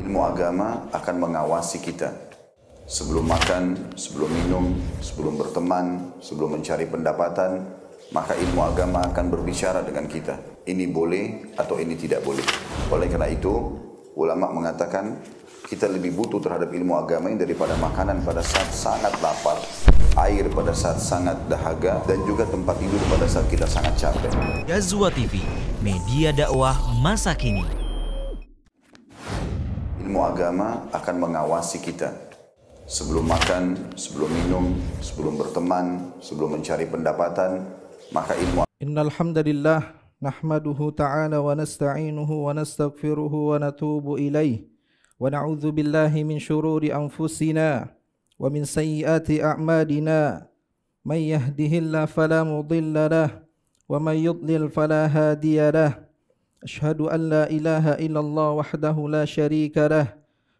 Ilmu agama akan mengawasi kita. Sebelum makan, sebelum minum, sebelum berteman, sebelum mencari pendapatan, maka ilmu agama akan berbicara dengan kita. Ini boleh atau ini tidak boleh. Oleh karena itu, ulama mengatakan kita lebih butuh terhadap ilmu agama ini daripada makanan pada saat sangat lapar, air pada saat sangat dahaga, dan juga tempat tidur pada saat kita sangat capek. Ghazwa TV, media dakwah masa kini. Ilmu agama akan mengawasi kita. Sebelum makan, sebelum minum, sebelum berteman, sebelum mencari pendapatan, maka ilmu. Innal hamdalillah nahmaduhu ta'ala wa nasta'inuhu wa nastaghfiruhu wa natubu ilaih wa na'udzu billahi min shururi anfusina wa min sayyiati a'malina may yahdihillahu fala mudilla lahu wa may yudlil fala hadiya lahu ashhadu an la ilaha illallah wahdahu la syarika lahu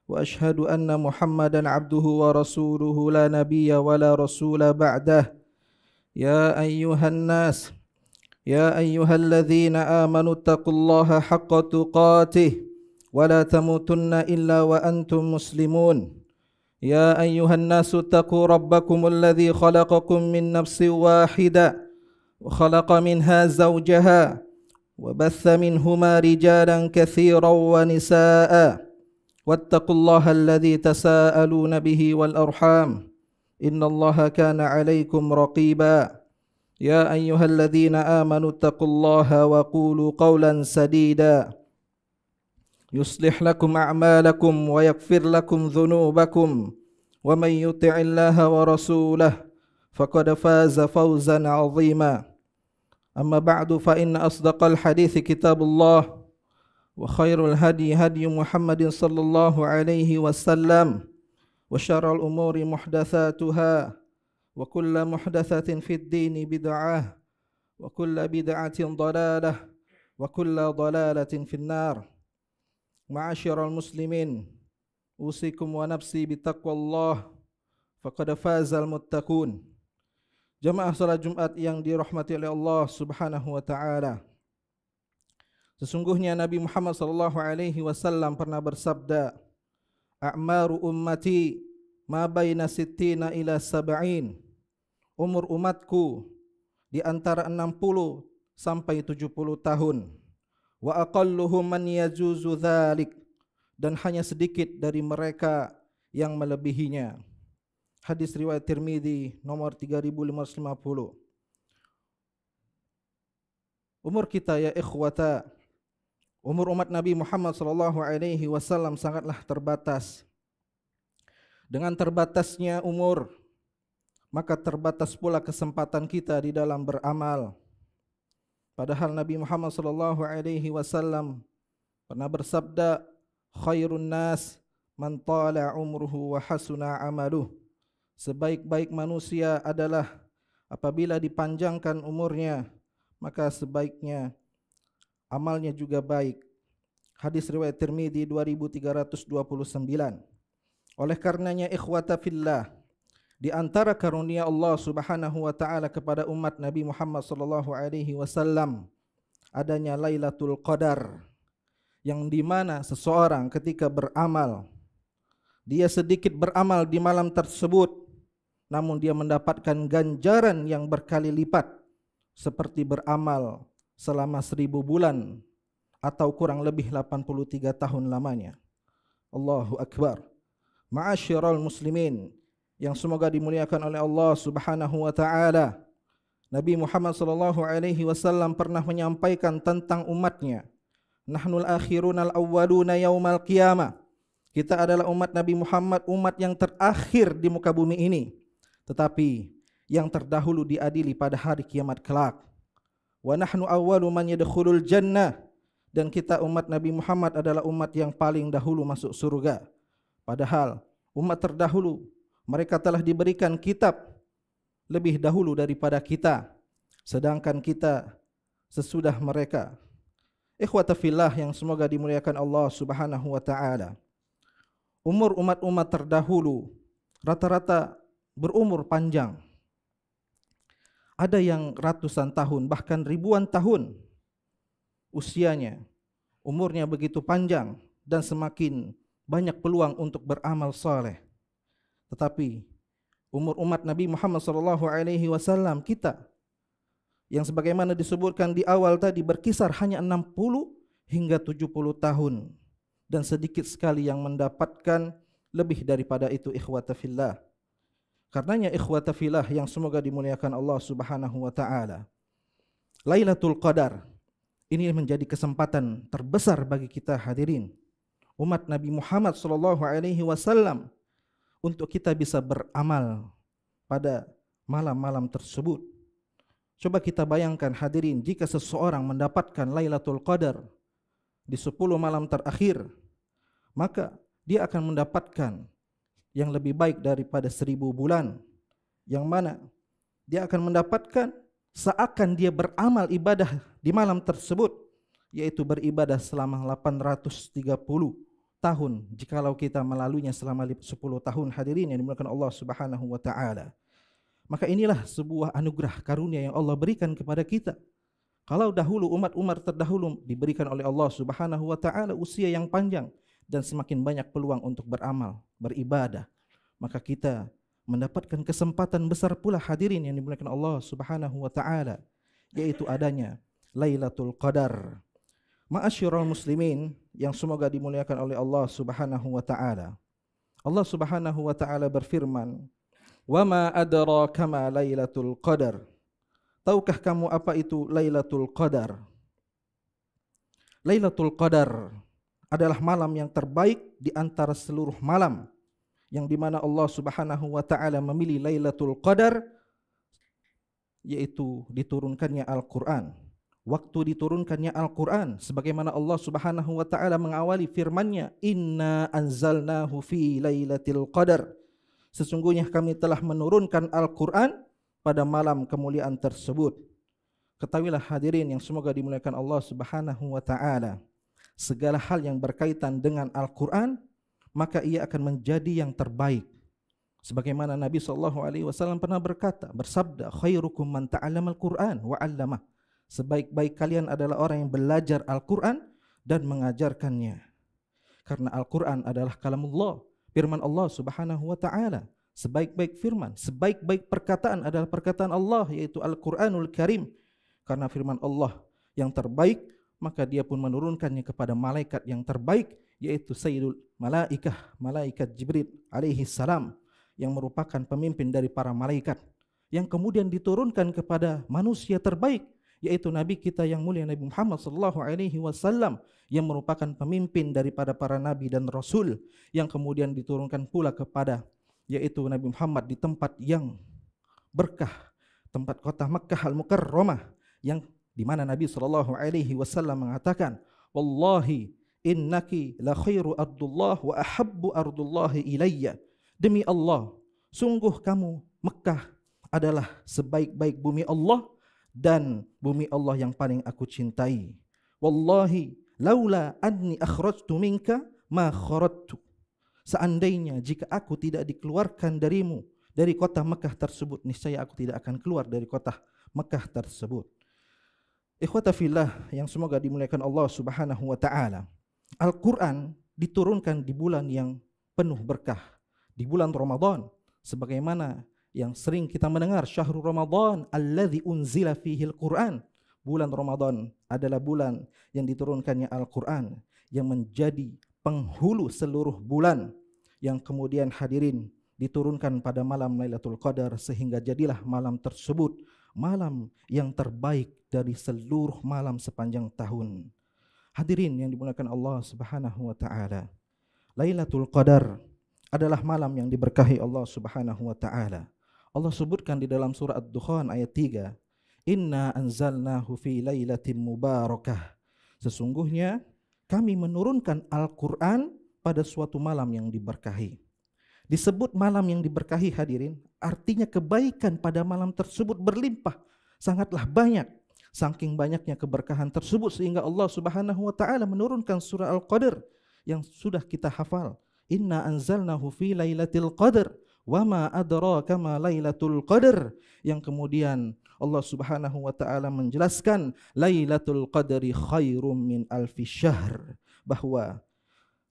wa ashhadu anna Muhammadan abduhu wa rasuluhu la nabiyya wa la rasula ba'dah. Ya ayyuhan nas, ya ayyuhalladzina amanu taqullaha haqqa tuqatih wa la tamutunna illa wa antum muslimun. Ya ayyuhan nasu taqu rabbakumul ladzi khalaqakum min nafsin wahidah wa khalaqa minha zawjaha wa batha minhuma rijalan katsiran wa nisaa'a. Wattaqullaha alladzi tasaaluna bihi wal arham innallaha kana 'alaikum raqiba. Ya ayyuhalladzina amanu taqullaha wa qulu qawlan sadida yuslih lakum a'malakum wa yaghfir lakum dhunubakum wa may yuti'illaha wa rasulahu faqad faza fawzan 'azima. Amma ba'du fa inna asdaqal hadithi kitabullah wa khairul hadi hadi Muhammadin sallallahu alaihi wasallam wa syarrul umuri muhdatsatuha wa kullu muhdatsatin fid dini bid'ah wa kullu bid'atin dhalalah wa kullu dhalalatin finnar. Ma'asyiral muslimin, usikum wa nafsi bitaqwallah faqad fazal muttaqun. Jamaah salat Jumat yang dirahmati oleh Allah Subhanahu wa taala. Sesungguhnya Nabi Muhammad sallallahu alaihi wasallam pernah bersabda, "A'maru ummati ma baina sittina ila sab'in." Umur umatku di antara 60 sampai 70 tahun. Wa aqalluhum man yajuzu dzalik, dan hanya sedikit dari mereka yang melebihinya. Hadis riwayat Tirmidzi nomor 3550. Umur kita ya ikhwata, umur umat Nabi Muhammad sallallahu alaihi wasallam sangatlah terbatas. Dengan terbatasnya umur, maka terbatas pula kesempatan kita di dalam beramal. Padahal Nabi Muhammad sallallahu alaihi wasallam pernah bersabda, khairun nas man tala umruhu wa hasuna amaluh. Sebaik-baik manusia adalah apabila dipanjangkan umurnya, maka sebaiknya amalnya juga baik. Hadis riwayat Tirmidzi 2329. Oleh karenanya ikhwata fillah, di antara karunia Allah Subhanahu wa taala kepada umat Nabi Muhammad sallallahu alaihi wasallam adanya Lailatul Qadar, yang di mana seseorang ketika beramal, dia sedikit beramal di malam tersebut, namun dia mendapatkan ganjaran yang berkali lipat seperti beramal selama 1000 bulan atau kurang lebih 83 tahun lamanya. Allahu Akbar. Ma'asyiral muslimin yang semoga dimuliakan oleh Allah Subhanahu wa taala. Nabi Muhammad sallallahu alaihi wasallam pernah menyampaikan tentang umatnya, nahnul akhirunal awwaluna yaumal qiyamah. Kita adalah umat Nabi Muhammad, umat yang terakhir di muka bumi ini, tetapi yang terdahulu diadili pada hari kiamat kelak. Wa nahnu awwalu man yadkhulul jannah, dan kita umat Nabi Muhammad adalah umat yang paling dahulu masuk surga. Padahal umat terdahulu mereka telah diberikan kitab lebih dahulu daripada kita, sedangkan kita sesudah mereka. Ikhwata fillah yang semoga dimuliakan Allah Subhanahu wa taala. Umur umat-umat terdahulu rata-rata berumur panjang. Ada yang ratusan tahun, bahkan ribuan tahun usianya. Umurnya begitu panjang dan semakin banyak peluang untuk beramal saleh. Tetapi umur umat Nabi Muhammad SAW kita yang sebagaimana disebutkan di awal tadi berkisar hanya 60 hingga 70 tahun, dan sedikit sekali yang mendapatkan lebih daripada itu, ikhwata fillah. Karenanya ikhwata fillah yang semoga dimuliakan Allah Subhanahu wa taala, Lailatul Qadar ini menjadi kesempatan terbesar bagi kita hadirin umat Nabi Muhammad SAW untuk kita bisa beramal pada malam-malam tersebut. Coba kita bayangkan hadirin, jika seseorang mendapatkan Lailatul Qadar di 10 malam terakhir, maka dia akan mendapatkan yang lebih baik daripada 1000 bulan, yang mana dia akan mendapatkan seakan dia beramal ibadah di malam tersebut, yaitu beribadah selama 830 tahun jikalau kita melaluinya selama 10 tahun hadirin yang dimuliakan Allah Subhanahu wa taala. Maka inilah sebuah anugerah karunia yang Allah berikan kepada kita. Kalau dahulu umat-umat terdahulu diberikan oleh Allah Subhanahu wa taala usia yang panjang dan semakin banyak peluang untuk beramal, beribadah, maka kita mendapatkan kesempatan besar pula hadirin yang dimuliakan Allah Subhanahu wa taala, yaitu adanya Lailatul Qadar. Ma'asyiral muslimin yang semoga dimuliakan oleh Allah Subhanahu wa taala. Allah Subhanahu wa taala berfirman, "Wa ma adraka ma Lailatul Qadar." Tahukah kamu apa itu Lailatul Qadar? Lailatul Qadar adalah malam yang terbaik di antara seluruh malam, yang dimana Allah Subhanahu wa taala memilih Lailatul Qadar, yaitu diturunkannya Al-Quran. Waktu diturunkannya Al-Quran, sebagaimana Allah Subhanahu wa taala mengawali firman-Nya, "Inna anzalnahu fi Lailatul Qadar." Sesungguhnya kami telah menurunkan Al-Quran pada malam kemuliaan tersebut. Ketahuilah hadirin yang semoga dimuliakan Allah Subhanahu wa taala, segala hal yang berkaitan dengan Al-Quran, maka ia akan menjadi yang terbaik. Sebagaimana Nabi SAW pernah bersabda, "Khairukum man ta'allama al-Quran wa 'allamah." Sebaik-baik kalian adalah orang yang belajar Al-Quran dan mengajarkannya. Karena Al-Quran adalah kalamullah, firman Allah Subhanahu wa taala. Sebaik-baik firman, sebaik-baik perkataan adalah perkataan Allah, yaitu Al-Quranul Karim. Karena firman Allah yang terbaik, maka dia pun menurunkannya kepada malaikat yang terbaik, yaitu Sayyidul Malaikah, malaikat Jibril alaihi salam, yang merupakan pemimpin dari para malaikat, yang kemudian diturunkan kepada manusia terbaik, yaitu Nabi kita yang mulia Nabi Muhammad SAW, yang merupakan pemimpin daripada para nabi dan rasul, yang kemudian diturunkan pula kepada yaitu Nabi Muhammad di tempat yang berkah, tempat kota Makkah Al-Mukarramah, yang di mana Nabi SAW mengatakan, "Wallahi innaki la khairu ardullah wa ahabbu ardullahi ilayya." Demi Allah, sungguh kamu Mekah adalah sebaik-baik bumi Allah dan bumi Allah yang paling aku cintai. Wallahi laula anni akhrajtu minka ma kharajtu. Seandainya jika aku tidak dikeluarkan darimu dari kota Mekah tersebut, niscaya aku tidak akan keluar dari kota Mekah tersebut. Ikhwata fillah yang semoga dimuliakan Allah Subhanahu wa taala. Al-Qur'an diturunkan di bulan yang penuh berkah, di bulan Ramadan, sebagaimana yang sering kita mendengar, syahrul Ramadan alladzi unzila fihi al-Qur'an. Bulan Ramadan adalah bulan yang diturunkannya Al-Qur'an, yang menjadi penghulu seluruh bulan, yang kemudian hadirin diturunkan pada malam Lailatul Qadar, sehingga jadilah malam tersebut malam yang terbaik dari seluruh malam sepanjang tahun. Hadirin yang dimuliakan Allah Subhanahu wa taala, Lailatul Qadar adalah malam yang diberkahi Allah Subhanahu wa taala. Allah sebutkan di dalam surah Ad-Dukhan ayat 3, "Inna anzalnahu fi lailatin mubarakah." Sesungguhnya kami menurunkan Al-Quran pada suatu malam yang diberkahi. Disebut malam yang diberkahi hadirin, artinya kebaikan pada malam tersebut berlimpah, sangatlah banyak. Saking banyaknya keberkahan tersebut sehingga Allah Subhanahu wa taala menurunkan surah Al-Qadar yang sudah kita hafal. Inna anzalnahu fi lailatul qadar wa ma adraka ma Lailatul Qadar, yang kemudian Allah Subhanahu wa taala menjelaskan Lailatul Qadri khairum min alfi syahr, bahwa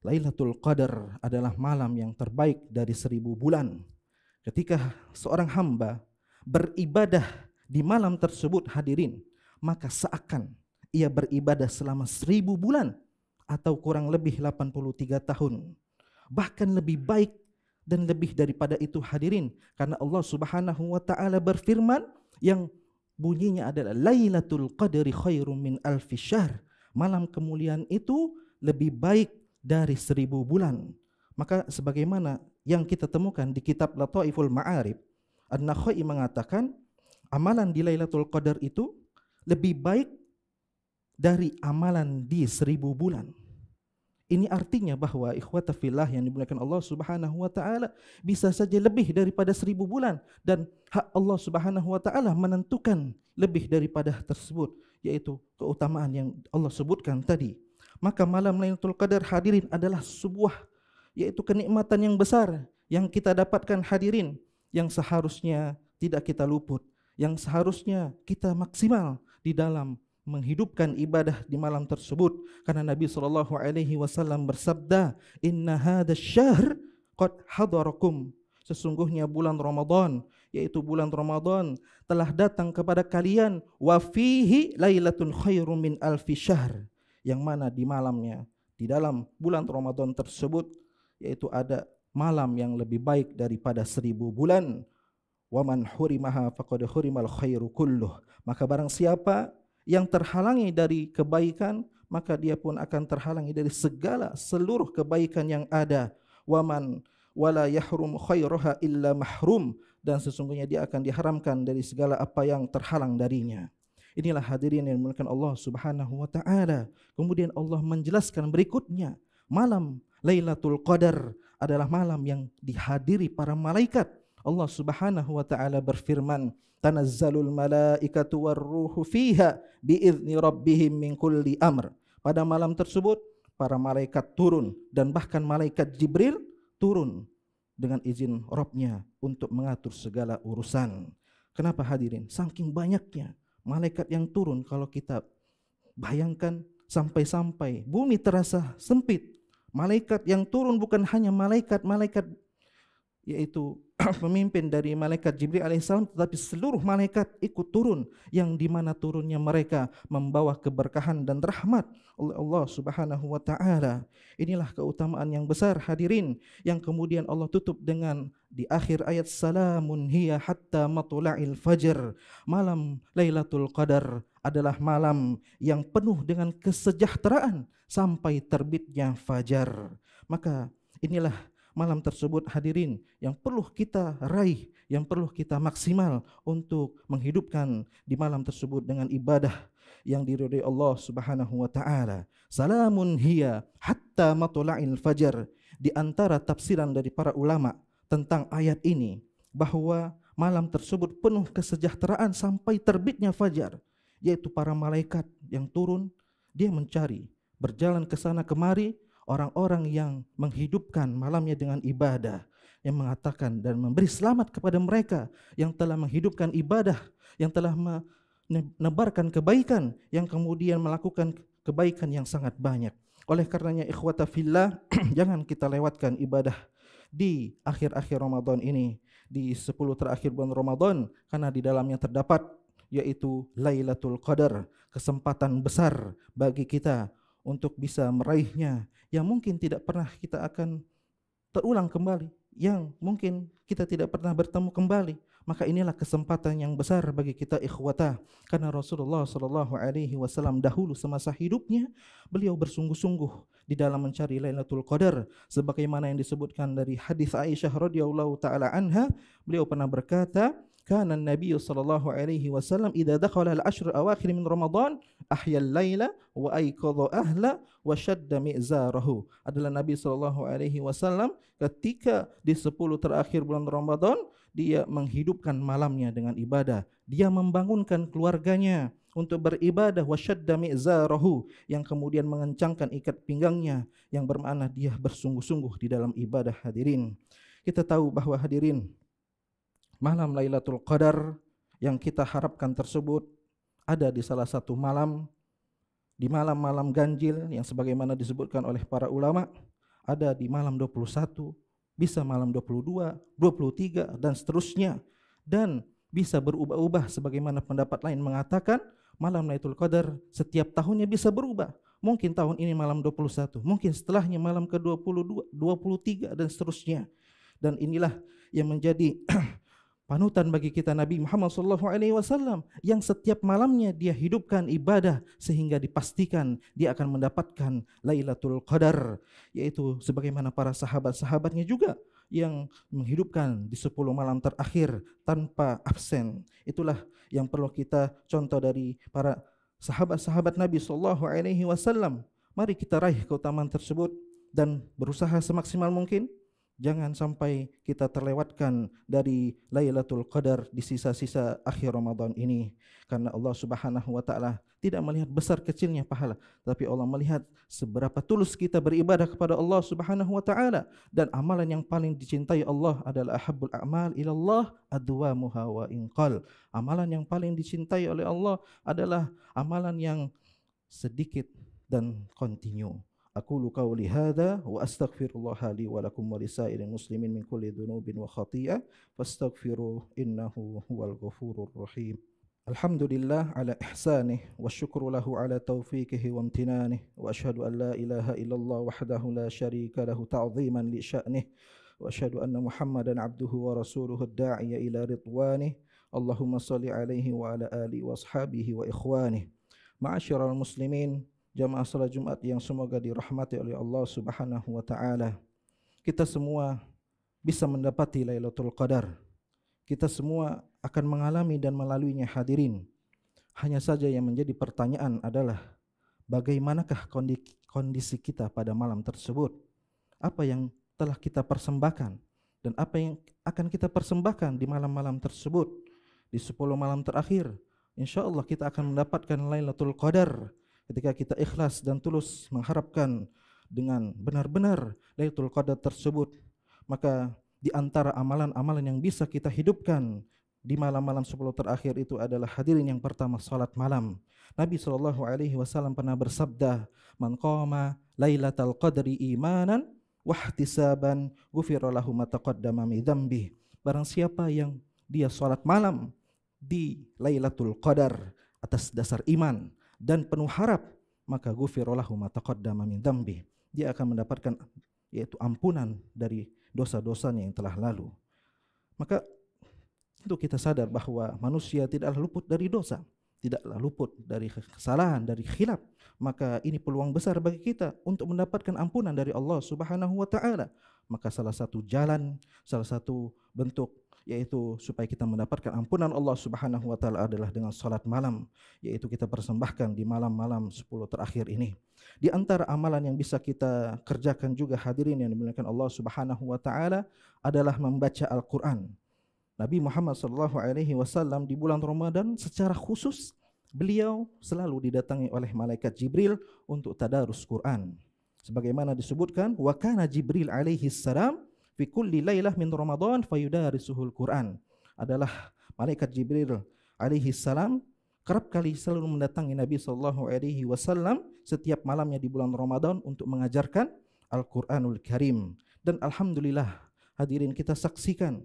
Lailatul Qadar adalah malam yang terbaik dari 1000 bulan. Ketika seorang hamba beribadah di malam tersebut hadirin, maka seakan ia beribadah selama 1000 bulan atau kurang lebih 83 tahun. Bahkan lebih baik dan lebih daripada itu hadirin, karena Allah Subhanahu wa taala berfirman yang bunyinya adalah Lailatul Qadri khairum min alfi syahr. Malam kemuliaan itu lebih baik dari 1000 bulan. Maka sebagaimana yang kita temukan di kitab Lataiful Ma'arif, An-Nakhai mengatakan amalan di Lailatul Qadar itu lebih baik dari amalan di 1000 bulan. Ini artinya bahwa ikhwata fillah yang dimuliakan Allah Subhanahu wa taala, bisa saja lebih daripada 1000 bulan, dan hak Allah Subhanahu wa taala menentukan lebih daripada tersebut, yaitu keutamaan yang Allah sebutkan tadi. Maka malam Lailatul Qadar hadirin adalah sebuah, yaitu kenikmatan yang besar yang kita dapatkan hadirin, yang seharusnya tidak kita luput, yang seharusnya kita maksimal di dalam menghidupkan ibadah di malam tersebut. Karena Nabi SAW bersabda, Inna hadha syahr qad hadarakum, sesungguhnya bulan Ramadan, yaitu bulan Ramadan telah datang kepada kalian, wa fihi lailatun khairum min alfi syahr, yang mana di malamnya, di dalam bulan Ramadan tersebut, yaitu ada malam yang lebih baik daripada 1000 bulan. Wa man hurimaha faqad hurimal khairu kulluh, maka barang siapa yang terhalangi dari kebaikan, maka dia pun akan terhalangi dari segala seluruh kebaikan yang ada. Wa man wala yahrum khairaha illa mahrum, dan sesungguhnya dia akan diharamkan dari segala apa yang terhalang darinya. Inilah hadirin yang dimuliakan Allah Subhanahu wa taala. Kemudian Allah menjelaskan berikutnya, malam Lailatul Qadar adalah malam yang dihadiri para malaikat. Allah Subhanahu wa taala berfirman, tanazzalul malaikatu warruhu fiha biizni rabbihim min kulli amr. Pada malam tersebut para malaikat turun, dan bahkan malaikat Jibril turun dengan izin Rabbnya untuk mengatur segala urusan. Kenapa hadirin? Saking banyaknya malaikat yang turun, kalau kita bayangkan sampai-sampai bumi terasa sempit. Malaikat yang turun bukan hanya malaikat-malaikat, yaitu pemimpin dari malaikat Jibril alaihissalam, tetapi seluruh malaikat ikut turun, yang dimana turunnya mereka membawa keberkahan dan rahmat oleh Allah Subhanahu wa taala. Inilah keutamaan yang besar hadirin, yang kemudian Allah tutup dengan di akhir ayat, salamun hiya hatta matla'il fajr. Malam Lailatul Qadar adalah malam yang penuh dengan kesejahteraan sampai terbitnya fajar. Maka inilah malam tersebut hadirin yang perlu kita raih, yang perlu kita maksimal untuk menghidupkan di malam tersebut dengan ibadah yang diridhai Allah Subhanahu wa taala. Salamun hiya hatta matla'il fajar. Di antara tafsiran dari para ulama tentang ayat ini, bahwa malam tersebut penuh kesejahteraan sampai terbitnya fajar, yaitu para malaikat yang turun, dia mencari, berjalan ke sana kemari, orang-orang yang menghidupkan malamnya dengan ibadah, yang mengatakan dan memberi selamat kepada mereka yang telah menghidupkan ibadah, yang telah menebarkan kebaikan, yang kemudian melakukan kebaikan yang sangat banyak. Oleh karenanya ikhwata fillah, jangan kita lewatkan ibadah di akhir-akhir Ramadan ini, di 10 terakhir bulan Ramadan, karena di dalamnya terdapat yaitu Lailatul Qadar, kesempatan besar bagi kita untuk bisa meraihnya, yang mungkin tidak pernah kita akan terulang kembali, yang mungkin kita tidak pernah bertemu kembali. Maka inilah kesempatan yang besar bagi kita ikhwata, karena Rasulullah SAW dahulu semasa hidupnya beliau bersungguh-sungguh di dalam mencari Lailatul Qadar, sebagaimana yang disebutkan dari hadis Aisyah radhiyallahu taala anha. Beliau pernah berkata, kana Nabi sallallahu alaihi wasallam idza dakhala al-ashr awakhir min Ramadan ahya al-laila wa ayqadha ahla wa shadda mi'zarahu. Adalah Nabi sallallahu alaihi wasallam ketika di 10 terakhir bulan Ramadan, dia menghidupkan malamnya dengan ibadah, dia membangunkan keluarganya untuk beribadah, wa shadda mi'zarahu, yang kemudian mengencangkan ikat pinggangnya, yang bermakna dia bersungguh-sungguh di dalam ibadah hadirin. Kita tahu bahwa hadirin, malam Lailatul Qadar yang kita harapkan tersebut ada di salah satu malam, di malam-malam ganjil yang sebagaimana disebutkan oleh para ulama, ada di malam 21, bisa malam 22, 23 dan seterusnya, dan bisa berubah-ubah sebagaimana pendapat lain mengatakan malam Lailatul Qadar setiap tahunnya bisa berubah. Mungkin tahun ini malam 21, mungkin setelahnya malam ke-22, 23 dan seterusnya. Dan inilah yang menjadi panutan bagi kita Nabi Muhammad SAW yang setiap malamnya dia hidupkan ibadah sehingga dipastikan dia akan mendapatkan Lailatul Qadar, yaitu sebagaimana para sahabat-sahabatnya juga yang menghidupkan di 10 malam terakhir tanpa absen. Itulah yang perlu kita contoh dari para sahabat-sahabat Nabi SAW. Mari kita raih keutamaan tersebut dan berusaha semaksimal mungkin. Jangan sampai kita terlewatkan dari Lailatul Qadar di sisa-sisa akhir Ramadan ini. Karena Allah Subhanahu wa taala tidak melihat besar kecilnya pahala, tapi Allah melihat seberapa tulus kita beribadah kepada Allah Subhanahu wa taala. Dan amalan yang paling dicintai Allah adalah ahabbul a'mal ilallah adwamuha wa inqal. Amalan yang paling dicintai oleh Allah adalah amalan yang sedikit dan kontinu. Aqulu qawli hadha wa astaghfirullaha li wa lakum wa lisairil muslimin min kulli dhunubin wa khati'ah fastaghfiruhu innahu huwal ghafurur rahim. Alhamdulillah ala ihsanih wa syukru lahu ala taufiqihi wa amtinanih wa asyhadu an la ilaha illallah wahdahu la syarika lahu ta'ziman li sya'nih wa asyhadu anna Muhammadan abduhu wa rasuluhu ad-da'iya ila ridwanih. Allahumma salli alaihi wa ala alihi wa ashabihi wa ikhwanih. Ma'asyiral muslimin, jamaah salat Jumat yang semoga dirahmati oleh Allah Subhanahu wa taala. Kita semua bisa mendapati Lailatul Qadar. Kita semua akan mengalami dan melaluinya hadirin. Hanya saja yang menjadi pertanyaan adalah bagaimanakah kondisi kita pada malam tersebut? Apa yang telah kita persembahkan dan apa yang akan kita persembahkan di malam-malam tersebut? Di 10 malam terakhir, insyaallah kita akan mendapatkan Lailatul Qadar. Ketika kita ikhlas dan tulus mengharapkan dengan benar-benar Lailatul Qadar tersebut, maka di antara amalan-amalan yang bisa kita hidupkan di malam-malam 10 terakhir itu adalah hadirin yang pertama salat malam. Nabi SAW pernah bersabda, "Man qama Lailatul Qadri imanan wa ihtisaban ghufira lahu ma taqaddama min dzambi." Barang siapa yang dia salat malam di Lailatul Qadar atas dasar iman dan penuh harap, maka ghufira lahu ma taqaddama min dzambi. Dia akan mendapatkan yaitu ampunan dari dosa-dosanya yang telah lalu. Maka tentu kita sadar bahwa manusia tidaklah luput dari dosa, tidaklah luput dari kesalahan, dari khilaf. Maka ini peluang besar bagi kita untuk mendapatkan ampunan dari Allah Subhanahu wa taala. Maka salah satu jalan, salah satu bentuk yaitu supaya kita mendapatkan ampunan Allah Subhanahu wa taala adalah dengan salat malam, yaitu kita persembahkan di malam-malam 10 terakhir ini. Di antara amalan yang bisa kita kerjakan juga hadirin yang dimuliakan Allah Subhanahu wa taala adalah membaca Al-Qur'an. Nabi Muhammad SAW di bulan Ramadan secara khusus beliau selalu didatangi oleh malaikat Jibril untuk tadarus Quran. Sebagaimana disebutkan, wa kana Jibril alaihi salam fi kulli lailah min Ramadan fayudarisuhul Quran. Adalah malaikat Jibril alaihi salam kerap kali selalu mendatangi Nabi SAW setiap malamnya di bulan Ramadan untuk mengajarkan Al-Quranul Karim. Dan alhamdulillah hadirin kita saksikan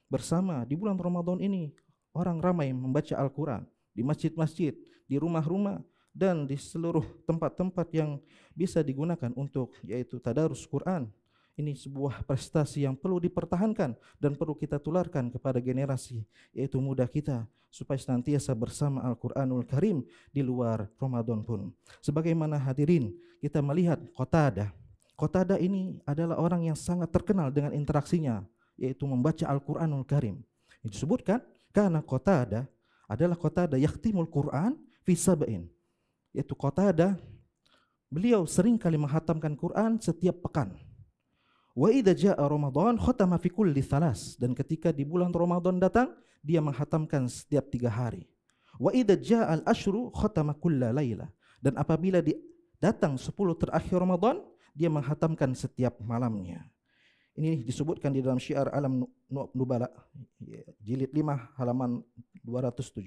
bersama di bulan Ramadan ini orang ramai membaca Al-Quran di masjid-masjid, di rumah-rumah dan di seluruh tempat-tempat yang bisa digunakan untuk yaitu tadarus Quran. Ini sebuah prestasi yang perlu dipertahankan dan perlu kita tularkan kepada generasi yaitu muda kita supaya senantiasa bersama Al-Quranul Karim di luar Ramadan pun. Sebagaimana hadirin kita melihat Qatadah. Qatadah ini adalah orang yang sangat terkenal dengan interaksinya yaitu membaca Al-Quranul Karim. Disebutkan karena Qatadah adalah Qatadah yakhtimul Quran fi sab'in. Yaitu Qatadah beliau sering kali menghatamkan Quran setiap pekan. Wa idza jaa Ramadan khatama fi kulli thalas, dan ketika di bulan Ramadan datang dia menghatamkan setiap 3 hari. Wa idza jaa al-ashru khatama kulla laila, dan apabila datang 10 terakhir Ramadan dia menghatamkan setiap malamnya. Ini disebutkan di dalam Syiar Alam Nubala jilid 5 halaman 276.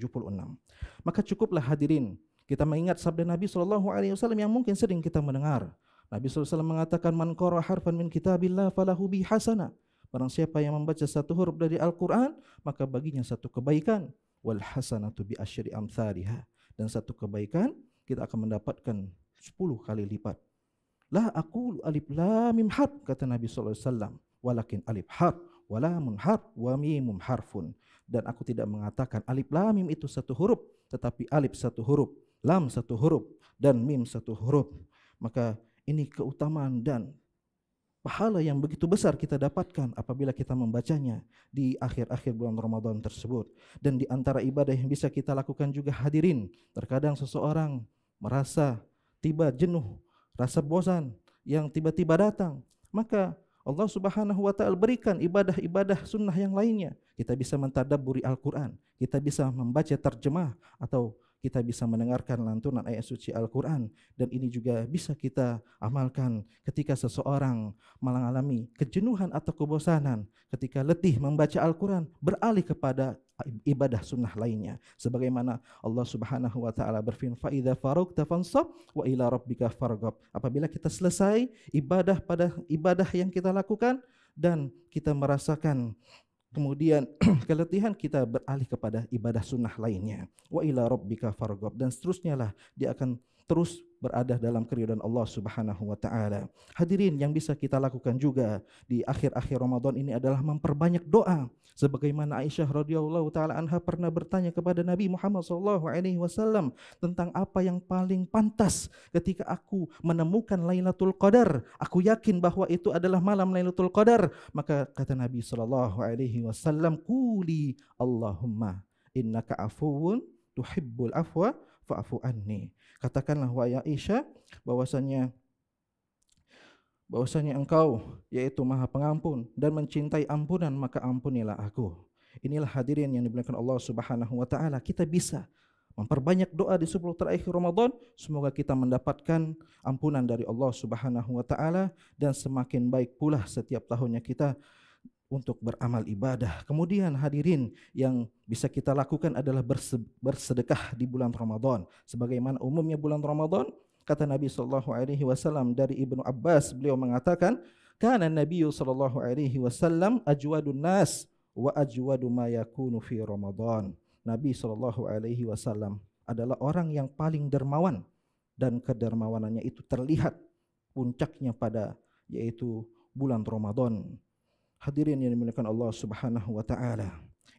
Maka cukuplah hadirin kita mengingat sabda Nabi SAW yang mungkin sering kita mendengar Nabi SAW mengatakan, man qara harfan min kitabillah falahu bi hasanah. Barang siapa yang membaca satu huruf dari Al-Quran, maka baginya satu kebaikan. Wal hasanatu bi asyri amthaliha. Dan satu kebaikan kita akan mendapatkan 10 kali lipat. La aqulu alif lam mim harf, kata Nabi SAW, walakin alif harf, walamun harf, wa mimum harfun. Dan aku tidak mengatakan alif lam mim itu satu huruf, tetapi alif satu huruf, lam satu huruf, dan mim satu huruf. Maka ini keutamaan dan pahala yang begitu besar kita dapatkan apabila kita membacanya di akhir-akhir bulan Ramadan tersebut. Dan di antara ibadah yang bisa kita lakukan juga, hadirin, terkadang seseorang merasa tiba jenuh, rasa bosan yang tiba-tiba datang, maka Allah Subhanahu wa ta'ala berikan ibadah-ibadah sunnah yang lainnya. Kita bisa mentadabburi Al-Quran, kita bisa membaca terjemah, atau kita bisa mendengarkan lantunan ayat suci Al-Quran. Dan ini juga bisa kita amalkan ketika seseorang mengalami kejenuhan atau kebosanan. Ketika letih membaca Al-Quran, beralih kepada ibadah sunnah lainnya. Sebagaimana Allah Subhanahu wa ta'ala berfirman, fa idza faragta fansab wa ila rabbika farghab. Apabila kita selesai ibadah pada ibadah yang kita lakukan dan kita merasakan kemudian keletihan, kita beralih kepada ibadah sunnah lainnya. Wa ila rabbika farghab, dan seterusnya lah dia akan terus berada dalam keridhaan Allah Subhanahu wa ta'ala. Hadirin, yang bisa kita lakukan juga di akhir-akhir Ramadan ini adalah memperbanyak doa. Sebagaimana Aisyah radhiyallahu taala anha pernah bertanya kepada Nabi Muhammad sallallahu alaihi wasallam tentang apa yang paling pantas ketika aku menemukan Lailatul Qadar, aku yakin bahwa itu adalah malam Lailatul Qadar. Maka kata Nabi sallallahu alaihi wasallam, quli Allahumma innaka afuwun tuhibbul afwa fa'fu anni. Katakanlah wahai Aisyah bahwasanya engkau yaitu Maha Pengampun dan mencintai ampunan, maka ampunilah aku. Inilah hadirin yang dimuliakan Allah Subhanahu wa ta'ala. Kita bisa memperbanyak doa di 10 terakhir Ramadan. Semoga kita mendapatkan ampunan dari Allah Subhanahu wa ta'ala, dan semakin baik pula setiap tahunnya kita untuk beramal ibadah. Kemudian hadirin, yang bisa kita lakukan adalah bersedekah di bulan Ramadan. Sebagaimana umumnya bulan Ramadan, kata Nabi sallallahu alaihi wasallam dari Ibnu Abbas, beliau mengatakan, kana Nabi sallallahu alaihi wasallam ajwadun nas wa ajwadu ma yakunu fi Ramadan. Nabi sallallahu alaihi wasallam adalah orang yang paling dermawan, dan kedermawanannya itu terlihat puncaknya pada yaitu bulan Ramadan. Hadirin yang dimuliakan Allah Subhanahu wa ta'ala,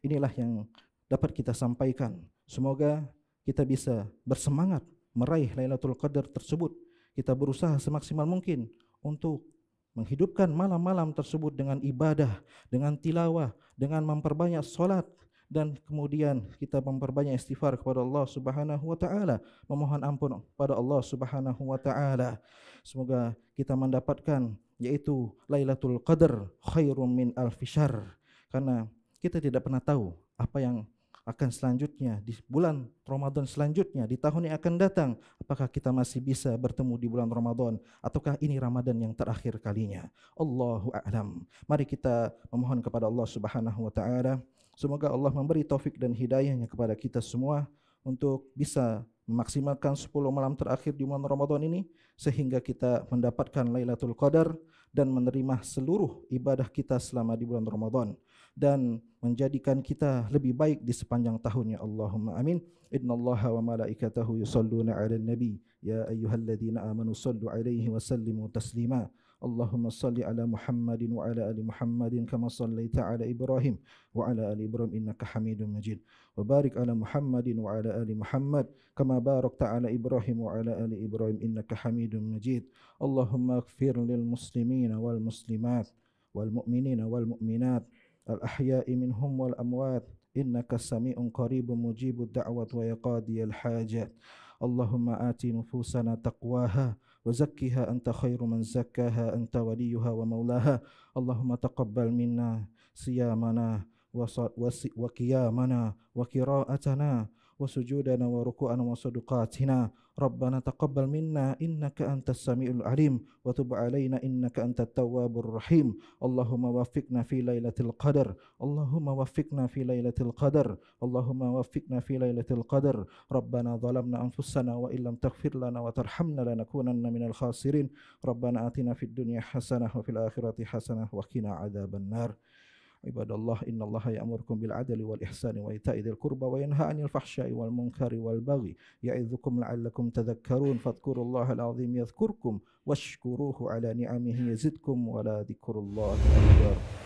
inilah yang dapat kita sampaikan. Semoga kita bisa bersemangat meraih Lailatul Qadar tersebut. Kita berusaha semaksimal mungkin untuk menghidupkan malam-malam tersebut dengan ibadah, dengan tilawah, dengan memperbanyak solat, dan kemudian kita memperbanyak istighfar kepada Allah Subhanahu wa ta'ala, memohon ampun kepada Allah Subhanahu wa ta'ala. Semoga kita mendapatkan yaitu Lailatul Qadar khairum min alfi syahr, karena kita tidak pernah tahu apa yang akan selanjutnya di bulan Ramadan selanjutnya, di tahun yang akan datang. Apakah kita masih bisa bertemu di bulan Ramadan, ataukah ini Ramadan yang terakhir kalinya? Allahu a'lam. Mari kita memohon kepada Allah Subhanahu wa ta'ala, semoga Allah memberi taufik dan hidayahnya kepada kita semua untuk bisa memaksimalkan 10 malam terakhir di bulan Ramadan ini, sehingga kita mendapatkan Lailatul Qadar dan menerima seluruh ibadah kita selama di bulan Ramadan, dan menjadikan kita lebih baik di sepanjang tahunnya. Allahumma amin. Innallaha wa malaikatahu yusalluna 'alan nabi ya ayyuhalladzina amanu sallu 'alaihi wa sallimu taslima. Allahumma salli ala Muhammadin wa ala ali Muhammadin kama sallaita ala Ibrahim wa ala ali Ibrahim innaka Hamidum Majid. Wa barik ala Muhammadin wa ala ali Muhammad kama barakta ala Ibrahim wa ala ali Ibrahim innaka Hamidum Majid. Allahumma ighfir lil muslimina wal muslimat wal mu'minina wal mu'minat al ahya'i minhum wal amwat innaka sami'un qaribun mujibud da'wat wa yaqadiyal hajat. Allahumma ati nufusana taqwaha وزكها أنت خير من زكاها أنت وليها ومولاها. اللهم تقبل منا صيامنا وقيامنا وقراءتنا وسجودنا وركوعنا وصدقاتنا. ربنا تقبل منا إنك أنت السميع العليم وتب علينا إنك أنت التواب الرحيم. اللهم وفقنا في ليلة القدر، اللهم وفقنا في ليلة القدر، اللهم وفقنا في ليلة القدر. ربنا ظلمنا أنفسنا وإن لم تغفر لنا وترحمنا لنكونن من الخاسرين. ربنا آتنا في الدنيا حسنة وفي الآخرة حسنة وقنا عذاب النار. عباد الله إن الله يأمركم بالعدل والإحسان وإيتاء ذي القربى وينهى عن الفحشاء والمنكر والبغي يعظكم لعلكم تذكرون. فاذكروا الله العظيم يذكركم واشكروه على نعمه يزدكم ولذكر الله أكبر.